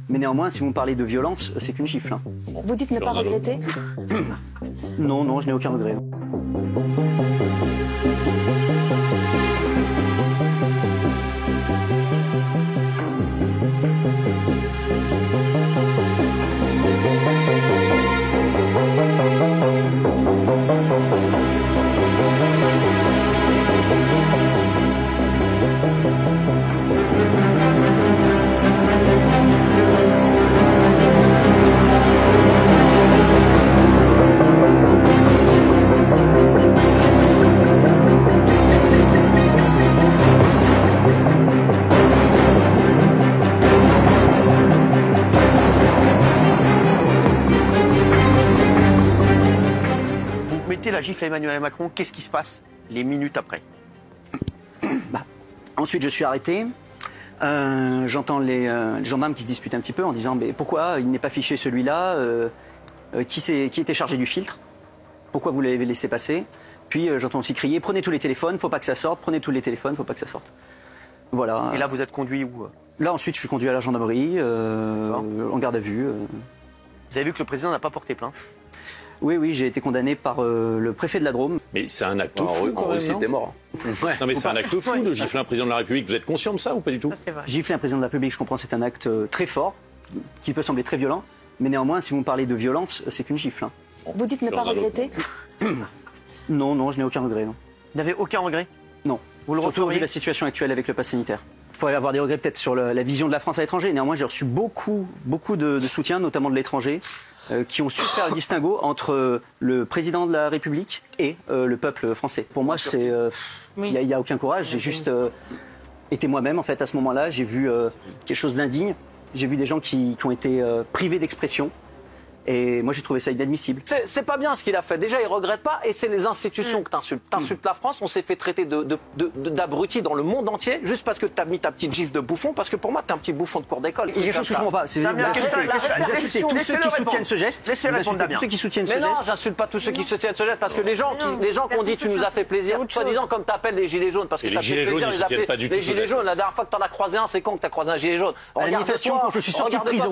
Mais néanmoins, si vous me parlez de violence, c'est qu'une gifle. Hein. Vous dites ne pas regretter? Non, non, je n'ai aucun regret. Mettez la gifle à Emmanuel Macron, qu'est-ce qui se passe les minutes après? Ensuite, je suis arrêté. J'entends les gendarmes qui se disputent un petit peu en disant mais pourquoi il n'est pas fiché celui-là, qui était chargé du filtre, pourquoi vous l'avez laissé passer. Puis j'entends aussi crier prenez tous les téléphones, faut pas que ça sorte, prenez tous les téléphones, faut pas que ça sorte. Voilà. Et là vous êtes conduit où? Là ensuite je suis conduit à la gendarmerie, en garde à vue. Vous avez vu que le président n'a pas porté plainte? Oui, oui, j'ai été condamné par le préfet de la Drôme. Mais c'est un acte fou. En Russie, c'était mort. Ouais. Non, mais c'est un acte fou de gifler un président de la République. Vous êtes conscient de ça ou pas du tout? Gifler un président de la République, je comprends, c'est un acte très fort, qui peut sembler très violent. Mais néanmoins, si vous me parlez de violence, c'est qu'une gifle. Hein. Vous dites ne pas regretter? Non, non, je n'ai aucun regret. Non. Vous n'avez aucun regret? Non. Vous le Surtout referiez? vu la situation actuelle avec le pass sanitaire. Je pourrais avoir des regrets peut-être sur la vision de la France à l'étranger. Néanmoins, j'ai reçu beaucoup de soutien, notamment de l'étranger, qui ont su faire le distinguo entre le président de la République et le peuple français. Pour moi, c'est il n'y a aucun courage. J'ai juste été moi-même en fait à ce moment-là. J'ai vu quelque chose d'indigne. J'ai vu des gens qui ont été privés d'expression. Et moi, j'ai trouvé ça inadmissible. C'est pas bien ce qu'il a fait. Déjà, il regrette pas. Et c'est les institutions que t'insultes. T'insultes la France. On s'est fait traiter d'abrutis dans le monde entier juste parce que t'as mis ta petite gifle de bouffon. Parce que pour moi, t'es un petit bouffon de cours d'école. Il y a quelque chose que je comprends pas. C'est tous ceux qui soutiennent ce geste. Laissez répondre Damien. Tous ceux qui soutiennent ce Mais geste. non, j'insulte pas tous ceux qui soutiennent ce geste parce que les gens qu'on dit tu nous as fait plaisir, soi-disant comme t'appelles les gilets jaunes parce que ça fait plaisir les appeler les gilets jaunes. La dernière fois que t'en as croisé un, c'est quand que t'as croisé un gilet jaune? À la manifestation quand je suis sorti de prison.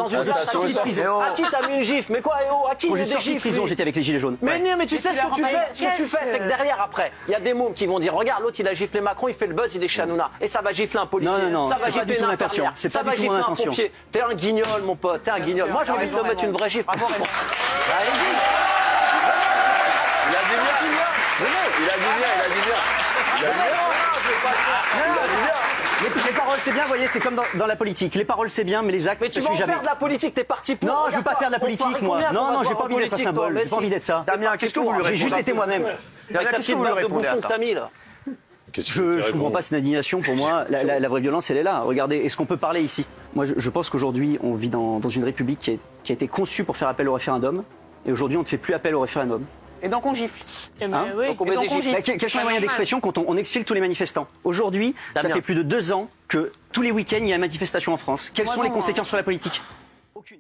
À qui t'as mis une gifle? Mais quoi, à qui? Sorti de prison, j'étais avec les gilets jaunes. Mais non, mais tu sais ce que tu fais. Ce que tu fais, c'est que derrière, après, il y a des mômes qui vont dire regarde, l'autre il a giflé Macron, il fait le buzz, il est chanouna. Et ça va gifler un policier. Non, ça va gifler une infirmière. Ça va gifler un pompier. T'es un guignol, mon pote, t'es un guignol. Moi, j'ai envie de te mettre une vraie gifle. Il a dit bien. Les paroles c'est bien, vous voyez, c'est comme dans la politique. Les paroles c'est bien, mais les actes, mais tu vas en faire de la politique, t'es parti pour. Non, je veux pas faire de la politique, moi. Non, j'ai pas envie d'être un symbole. J'ai pas envie d'être ça. Damien, qu'est-ce que vous lui répondez? J'ai juste été moi-même. Damien, qu'est-ce que vous lui répondez à ça? Je comprends pas cette indignation. Pour moi, la vraie violence, elle est là. Regardez, est-ce qu'on peut parler ici? Moi, je pense qu'aujourd'hui, on vit dans une république qui a été conçue pour faire appel au référendum. Et aujourd'hui, on ne fait plus appel au référendum. Et donc on gifle. Hein? Donc on met des gifles. Quels sont les moyens d'expression quand on exfile tous les manifestants? Aujourd'hui, ça fait plus de 2 ans que tous les week-ends, il y a une manifestation en France. Quelles sont les conséquences sur la politique? Aucune.